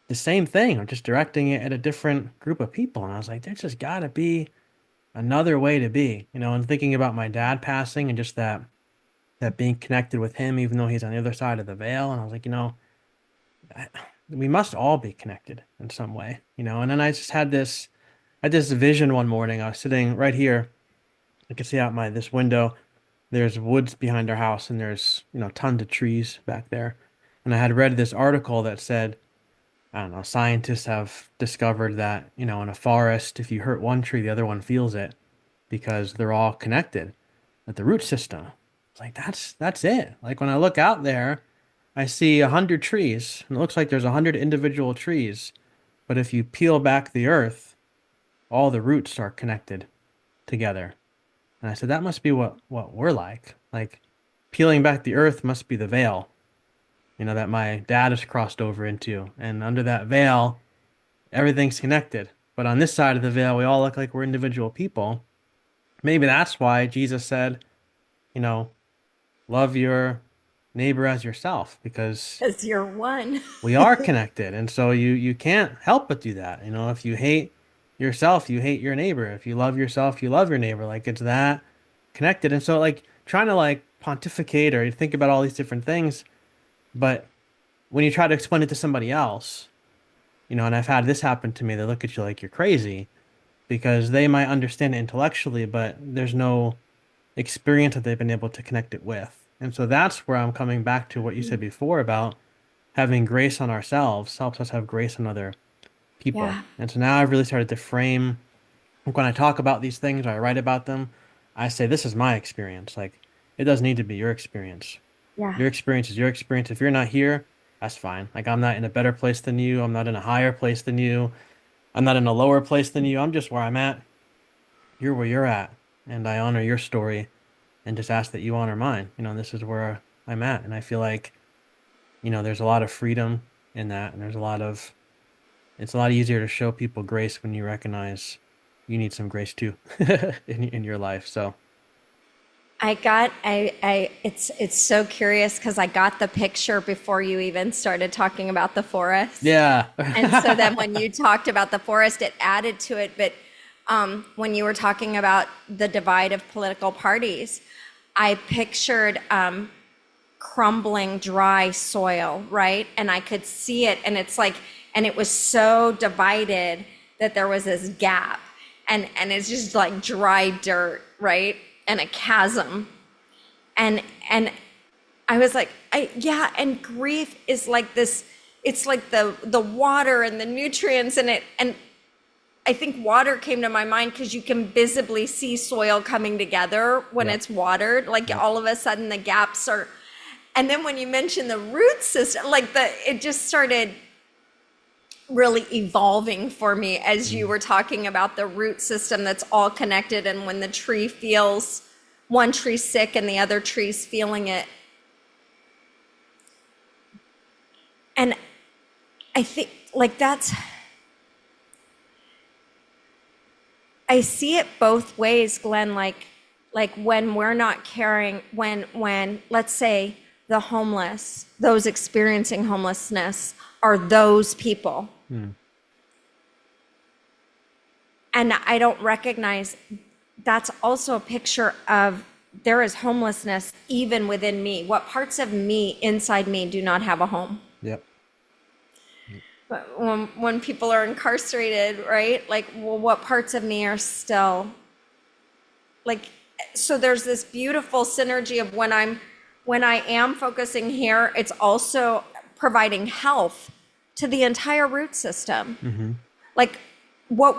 the same thing. I'm just directing it at a different group of people. And I was like, there's just got to be another way to be, and thinking about my dad passing and just that being connected with him, even though he's on the other side of the veil. And I was like, I- we must all be connected in some way, And then I just had this vision one morning. I was sitting right here. I could see out my this window. There's woods behind our house, and there's tons of trees back there. And I had read this article that said, I don't know, scientists have discovered that in a forest, if you hurt one tree, the other one feels it because they're all connected at the root system. It's like that's it. Like when I look out there. I see 100 trees, and it looks like there's 100 individual trees. But if you peel back the earth, all the roots are connected together. And I said, that must be what we're like. Like peeling back the earth must be the veil, that my dad has crossed over into. And under that veil, everything's connected. But on this side of the veil, we all look like we're individual people. Maybe that's why Jesus said, you know, love your neighbor as yourself, because Because you're one. we are connected. And so you can't help but do that. If you hate yourself, you hate your neighbor. If you love yourself, you love your neighbor. Like it's that connected. And so like trying to like pontificate or think about all these different things, but when you try to explain it to somebody else, and I've had this happen to me, they look at you like you're crazy. because they might understand it intellectually, but there's no experience that they've been able to connect it with. And so that's where I'm coming back to what you said before about having grace on ourselves helps us have grace on other people. Yeah. And so now I've really started to frame, like, when I talk about these things or I write about them, I say, this is my experience. Like, it doesn't need to be your experience. Yeah. Your experience is your experience. If you're not here, that's fine. Like, I'm not in a better place than you. I'm not in a higher place than you. I'm not in a lower place than you. I'm just where I'm at. You're where you're at. And I honor your story and just ask that you honor mine. This is where I'm at. And I feel like, there's a lot of freedom in that. And it's a lot easier to show people grace when you recognize you need some grace too in your life. So, It's so curious because I got the picture before you even started talking about the forest. yeah. And so then when you talked about the forest, it added to it. But when you were talking about the divide of political parties, I pictured crumbling dry soil, right? And I could see it. And it's like, and it was so divided that there was this gap. And it's just like dry dirt, right? And a chasm. And I was like, yeah, and grief is like this, it's like the water and the nutrients in it. And I think water came to my mind because you can visibly see soil coming together when Yep. it's watered. Like Yep. all of a sudden the gaps are, and then when you mentioned the root system, it just started really evolving for me as you Mm. were talking about the root system that's all connected. And when the tree feels one tree sick and the other tree's feeling it. And I think like I see it both ways, Glenn, like when we're not caring, when let's say the homeless, those experiencing homelessness are those people. Mm. And I don't recognize that's also a picture of there is homelessness even within me. What parts of me inside me do not have a home? Yep. But when people are incarcerated, right? Like, well, what parts of me are still like, so there's this beautiful synergy of when I am focusing here, it's also providing health to the entire root system. Hmm. Like what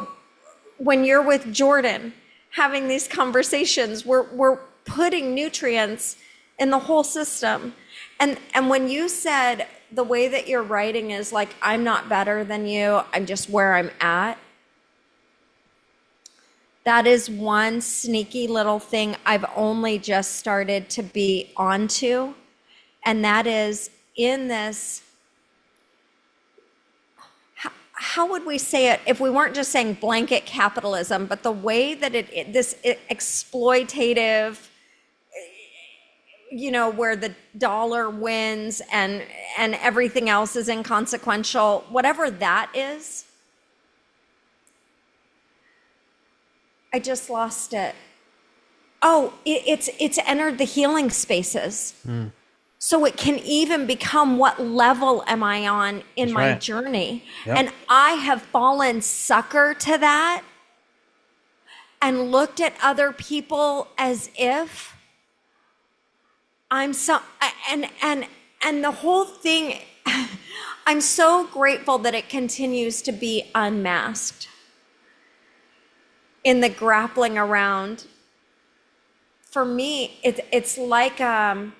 when you're with Jordan having these conversations, we're putting nutrients in the whole system. And when you said the way that you're writing is like, I'm not better than you, I'm just where I'm at. That is one sneaky little thing I've only just started to be onto. And that is in this, how would we say it if we weren't just saying blanket capitalism, but the way that this exploitative, where the dollar wins and everything else is inconsequential, whatever that is, I just lost it. Oh, it's entered the healing spaces. Mm. So it can even become, what level am I on in That's my right. journey? Yep. And I have fallen sucker to that and looked at other people as if I'm so, and the whole thing, I'm so grateful that it continues to be unmasked in the grappling around. For me, it's like I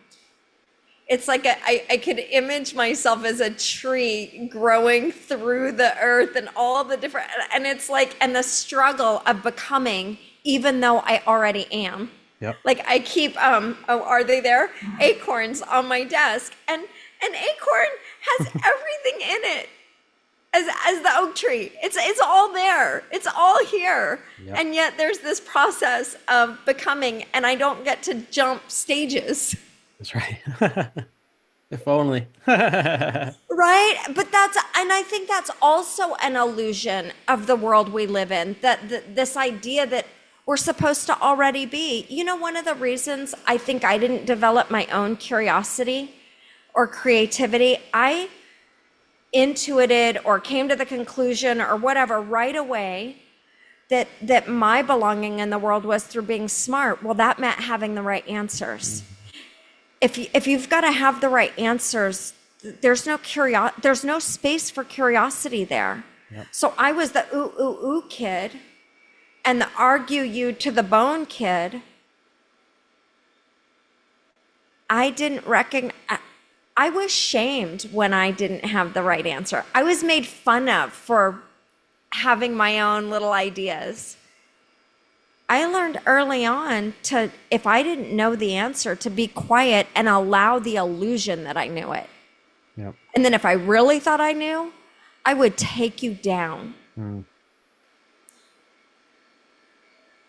could image myself as a tree growing through the earth and all the different, and it's like, and the struggle of becoming, even though I already am. Yep. Like I keep, are they there? Acorns on my desk, and an acorn has everything in it. As the oak tree, it's all there, it's all here. Yep. And yet there's this process of becoming, and I don't get to jump stages. That's right. If only. Right? But and I think that's also an illusion of the world we live in, that this idea that we're supposed to already be. One of the reasons I think I didn't develop my own curiosity or creativity, I intuited or came to the conclusion or whatever right away that my belonging in the world was through being smart. Well, that meant having the right answers. Mhm. If you've got to have the right answers, there's no space for curiosity there. Yep. So I was the ooh ooh ooh kid and the argue you to the bone kid. I didn't recognize. I was shamed when I didn't have the right answer. I was made fun of for having my own little ideas. I learned early on to, if I didn't know the answer, to be quiet and allow the illusion that I knew it. Yep. And then if I really thought I knew, I would take you down. Mm.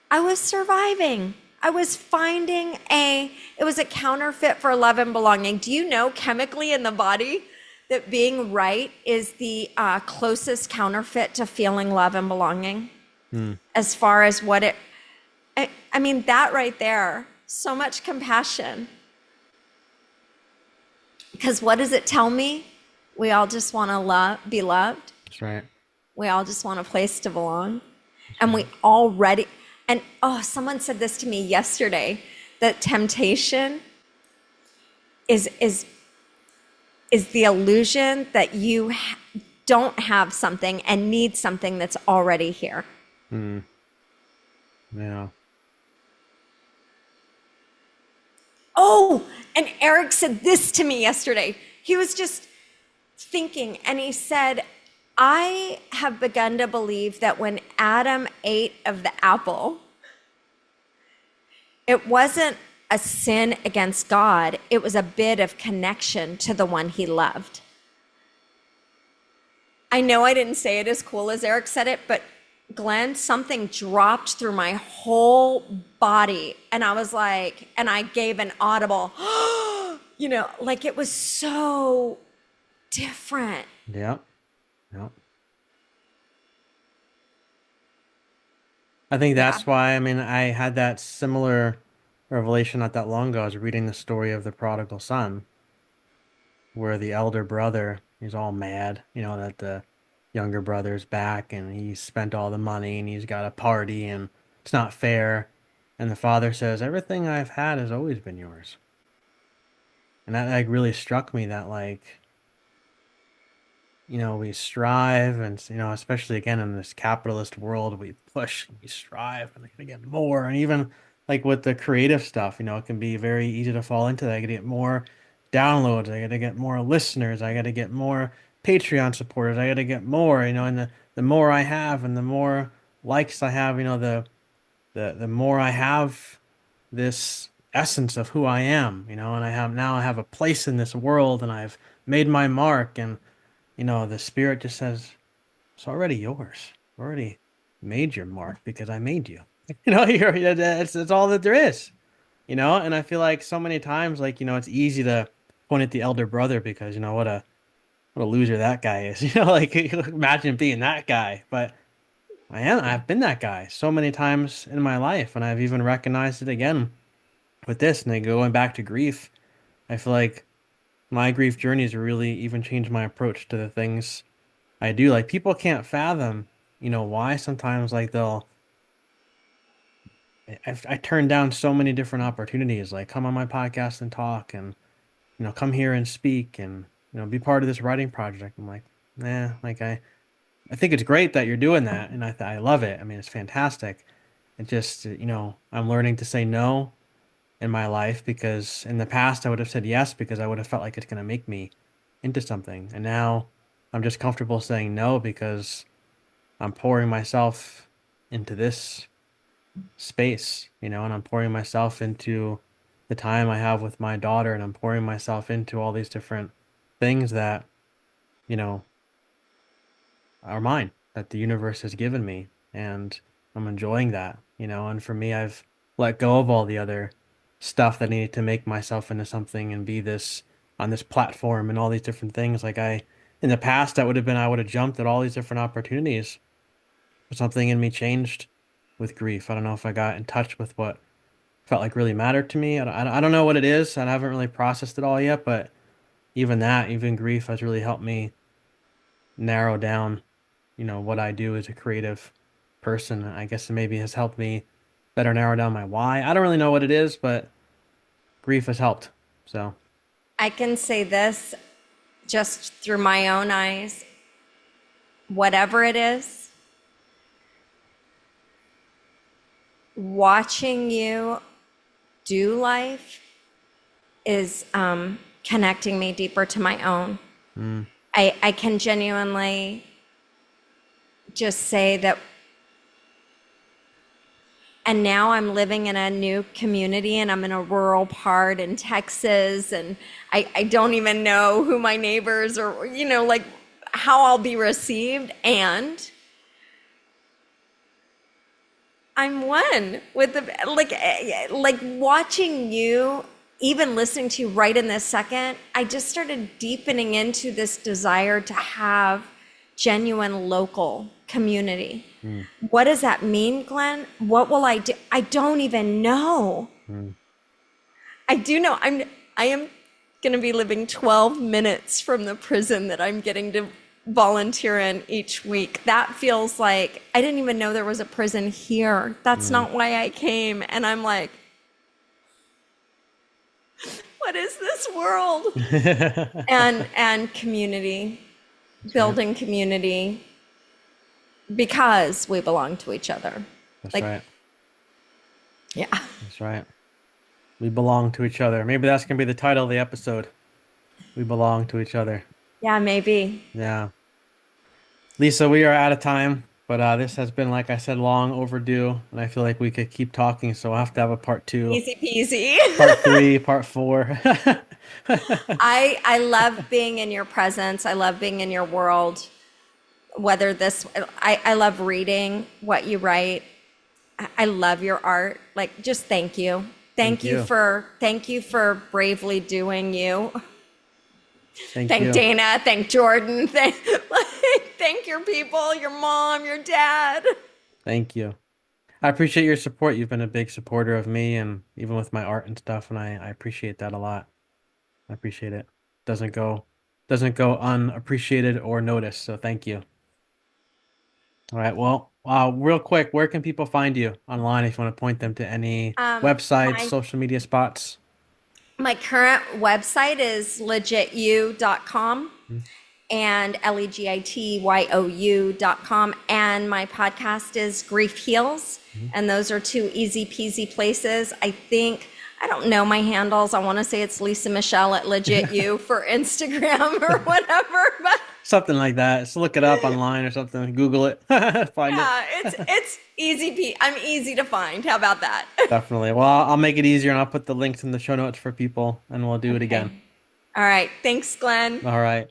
I was surviving. I was finding it was a counterfeit for love and belonging. Do you know chemically in the body that being right is the closest counterfeit to feeling love and belonging? Mm. As far as what it, I mean, that right there, so much compassion. Because what does it tell me? We all just want to be loved. That's right. We all just want a place to belong. That's And right. we already, and oh, someone said this to me yesterday that temptation is is is the illusion that you don't have something and need something that's already here. Mm. Yeah. Oh, and Eric said this to me yesterday. He was just thinking and he said, I have begun to believe that when Adam ate of the apple, it wasn't a sin against God, it was a bit of connection to the one he loved. I know I didn't say it as cool as Eric said it, but Glenn, something dropped through my whole body. And I was like, and I gave an audible, like it was so different. Yep. Yep. I think Yeah. that's why, I mean, I had that similar revelation not that long ago. I was reading the story of the prodigal son, where the elder brother is all mad, that the younger brother's back and he spent all the money and he's got a party and it's not fair. And the father says, everything I've had has always been yours. And that like really struck me that like, we strive and, especially again in this capitalist world, we push, and we strive and I gotta get more. And even like with the creative stuff, it can be very easy to fall into that. I gotta get more downloads. I gotta get more listeners. I gotta get more Patreon supporters. I gotta get more, and the more I have and the more likes I have, the more I have this essence of who I am, and I have a place in this world and I've made my mark and the spirit just says, it's already yours. I've already made your mark because I made you. That's all that there is, and I feel like so many times, like, it's easy to point at the elder brother because, what a loser that guy is, like imagine being that guy. But I've been that guy so many times in my life, and I've even recognized it again with this. And then going back to grief, I feel like my grief journeys really even changed my approach to the things I do. Like people can't fathom, why sometimes like I turn down so many different opportunities, like come on my podcast and talk and, come here and speak and, be part of this writing project. I'm like, nah, like I think it's great that you're doing that. And I love it. I mean, it's fantastic. It just, I'm learning to say no in my life because in the past I would have said yes because I would have felt like it's going to make me into something. And now I'm just comfortable saying no because I'm pouring myself into this space, and I'm pouring myself into the time I have with my daughter, and I'm pouring myself into all these different things that, you know, are mine, that the universe has given me. And I'm enjoying that, and for me, I've let go of all the other stuff that I needed to make myself into something and be this on this platform and all these different things. In the past, I would have jumped at all these different opportunities. Something in me changed with grief. I don't know if I got in touch with what felt like really mattered to me. I don't know what it is. I haven't really processed it all yet, but even grief has really helped me narrow down, what I do as a creative person. I guess it maybe has helped me better narrow down my why. I don't really know what it is, but grief has helped. So, I can say this just through my own eyes. Whatever it is, watching you do life is connecting me deeper to my own. mm, I can genuinely just say that. And now I'm living in a new community and I'm in a rural part in Texas, and I don't even know who my neighbors or, like how I'll be received. And I'm one with the, like watching you, even listening to you right in this second, I just started deepening into this desire to have genuine local community. mm, What does that mean, Glenn? What will I do? I don't even know. mm. I do know I am going to be living 12 minutes from the prison that I'm getting to volunteer in each week. That feels like I didn't even know there was a prison here. That's Mm. not why I came. And I'm like, what is this world? And community, That's right. building community because we belong to each other. That's Like, right. yeah. That's right. We belong to each other. Maybe that's gonna be the title of the episode. We belong to each other. Yeah, maybe. Yeah. Lisa, we are out of time, but this has been, like I said, long overdue, and I feel like we could keep talking, so we'll have to have a part two, Easy peasy. part three, part four. I love being in your presence. I love being in your world. Whether this, I love reading what you write. I love your art. Like, just thank you. Thank you. Thank you for bravely doing you. Thank Thank you. Dana. Thank Jordan. Thank your people, your mom, your dad. Thank you. I appreciate your support. You've been a big supporter of me and even with my art and stuff, and I appreciate that a lot. I appreciate it. Doesn't go doesn't go unappreciated or noticed, so thank you. All right. Well, real quick, where can people find you online if you want to point them to any websites, My social media spots? my current website is legityou.com Mm, and legityu.com. And my podcast is Grief Heals. mhm. And those are two easy peasy places. I don't know my handles. I want to say it's Lisa Michelle at Legit You for Instagram or whatever. But Something like that. Just look it up online or something. Google it. Find it. yeah, it's easy. I'm easy to find. How about that? Definitely. Well, I'll make it easier and I'll put the links in the show notes for people and we'll do it again. Okay. All right. Thanks, Glenn. All right.